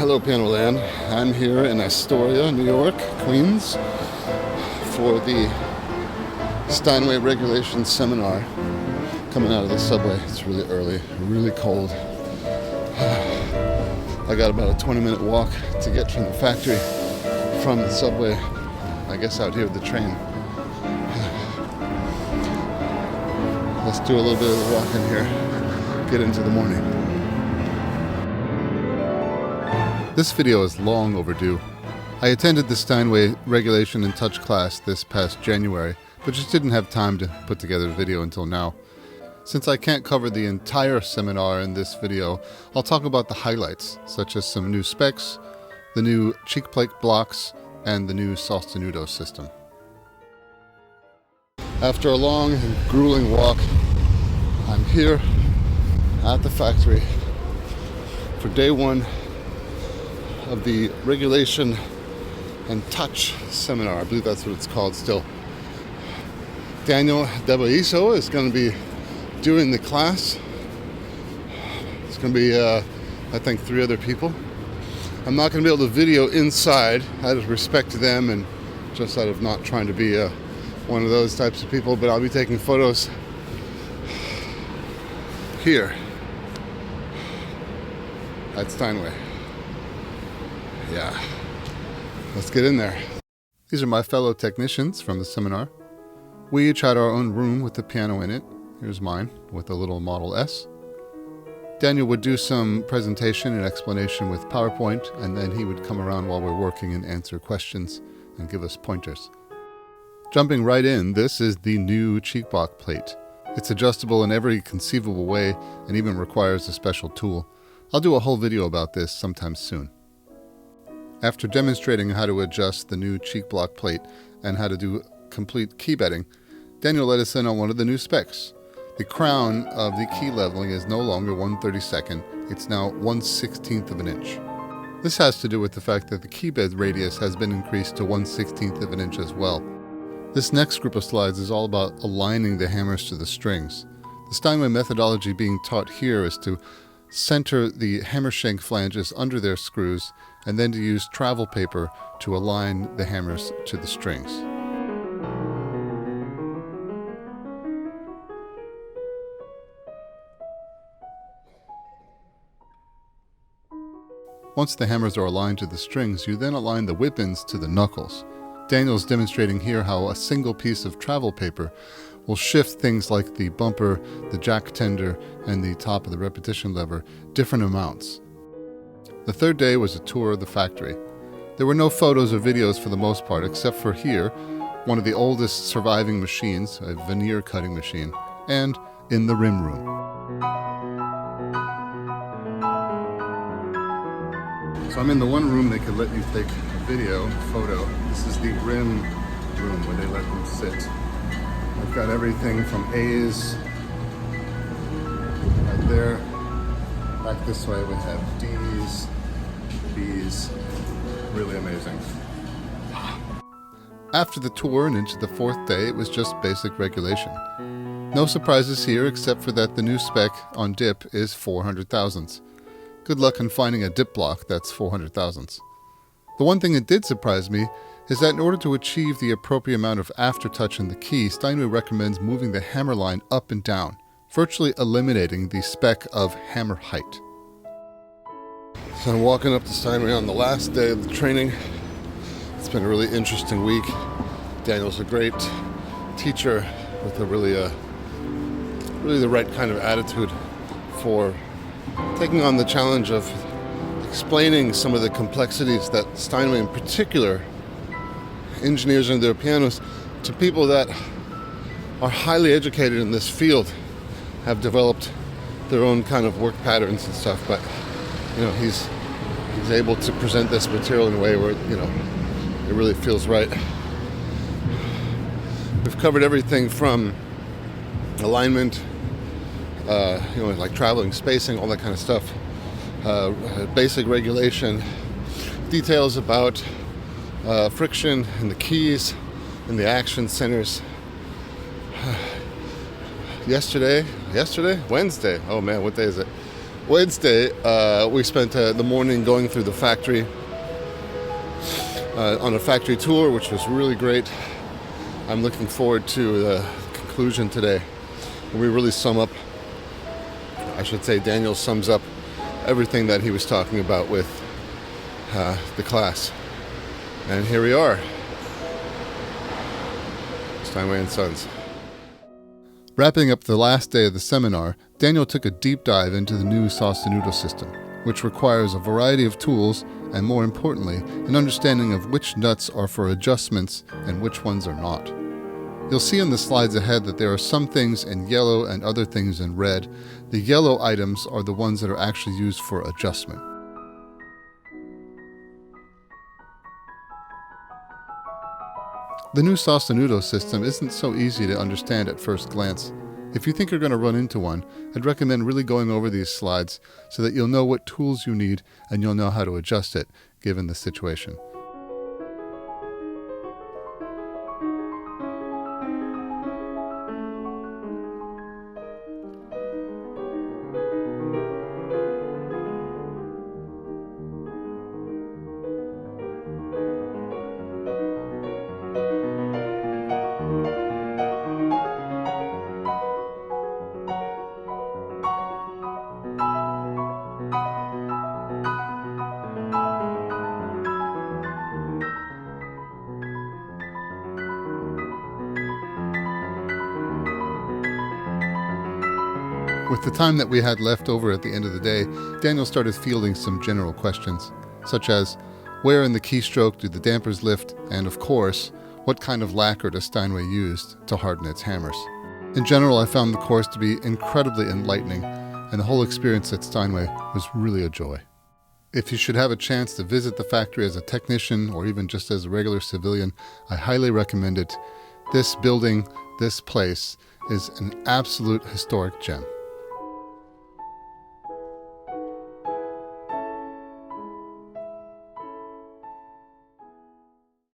Hello, Piano Land. I'm here in Astoria, New York, Queens, for the Steinway regulation seminar. Coming out of the subway. It's really early, really cold. I got about a 20-minute walk to get from the factory, from the subway, I guess out here with the train. Let's do a little bit of the walk in here, get into the morning. This video is long overdue. I attended the Steinway Regulation and Touch class this past January, but just didn't have time to put together a video until now. Since I can't cover the entire seminar in this video, I'll talk about the highlights, such as some new specs, the new cheek plate blocks, and the new sostenuto system. After a long and grueling walk, I'm here at the factory for day one of the Regulation and Touch seminar. I believe that's what it's called still. Daniel Deboiso is going to be doing the class. It's going to be, I think, 3 other people. I'm not going to be able to video inside out of respect to them and just out of not trying to be one of those types of people, but I'll be taking photos here at Steinway. Yeah, let's get in there. These are my fellow technicians from the seminar. We each had our own room with the piano in it. Here's mine with a little Model S. Daniel would do some presentation and explanation with PowerPoint, and then he would come around while we're working and answer questions and give us pointers. Jumping right in, this is the new cheek block plate. It's adjustable in every conceivable way and even requires a special tool. I'll do a whole video about this sometime soon. After demonstrating how to adjust the new cheek block plate and how to do complete key bedding, Daniel let us in on one of the new specs. The crown of the key leveling is no longer 1/32, it's now 1/16 of an inch. This has to do with the fact that the key bed radius has been increased to 1/16 of an inch as well. This next group of slides is all about aligning the hammers to the strings. The Steinway methodology being taught here is to center the hammer shank flanges under their screws and then to use travel paper to align the hammers to the strings. Once the hammers are aligned to the strings, you then align the whip ends to the knuckles. Daniel's demonstrating here how a single piece of travel paper will shift things like the bumper, the jack tender, and the top of the repetition lever different amounts. The third day was a tour of the factory. There were no photos or videos for the most part, except for here, one of the oldest surviving machines, a veneer cutting machine, and in the rim room. So I'm in the one room they could let you take a video, photo. This is the rim room where they let them sit. I've got everything from A's right there. Back this way we have D's, B's. Really amazing. After the tour and into the 4th day, it was just basic regulation. No surprises here except for that the new spec on dip is 400 thousandths. Good luck in finding a dip block that's 400 thousandths. The one thing that did surprise me is that in order to achieve the appropriate amount of aftertouch in the key, Steinway recommends moving the hammer line up and down, virtually eliminating the spec of hammer height. So I'm walking up to Steinway on the last day of the training. It's been a really interesting week. Daniel's a great teacher with a really the right kind of attitude for taking on the challenge of explaining some of the complexities that Steinway in particular engineers on their pianos to people that are highly educated in this field, have developed their own kind of work patterns and stuff, but he's able to present this material in a way where it really feels right. We've covered everything from alignment, like traveling, spacing, all that kind of stuff, basic regulation, details about friction and the keys and the action centers. Wednesday, oh man, what day is it? Wednesday, we spent the morning going through the factory on a factory tour, which was really great. I'm looking forward to the conclusion today. We really Daniel sums up everything that he was talking about with the class. And here we are, Steinway and Sons. Wrapping up the last day of the seminar, Daniel took a deep dive into the new sostenuto system, which requires a variety of tools and, more importantly, an understanding of which nuts are for adjustments and which ones are not. You'll see in the slides ahead that there are some things in yellow and other things in red. The yellow items are the ones that are actually used for adjustment. The new sostenuto system isn't so easy to understand at first glance. If you think you're going to run into one, I'd recommend really going over these slides so that you'll know what tools you need and you'll know how to adjust it given the situation. With the time that we had left over at the end of the day, Daniel started fielding some general questions, such as, where in the keystroke do the dampers lift, and of course, what kind of lacquer does Steinway use to harden its hammers? In general, I found the course to be incredibly enlightening, and the whole experience at Steinway was really a joy. If you should have a chance to visit the factory as a technician or even just as a regular civilian, I highly recommend it. This building, this place, is an absolute historic gem.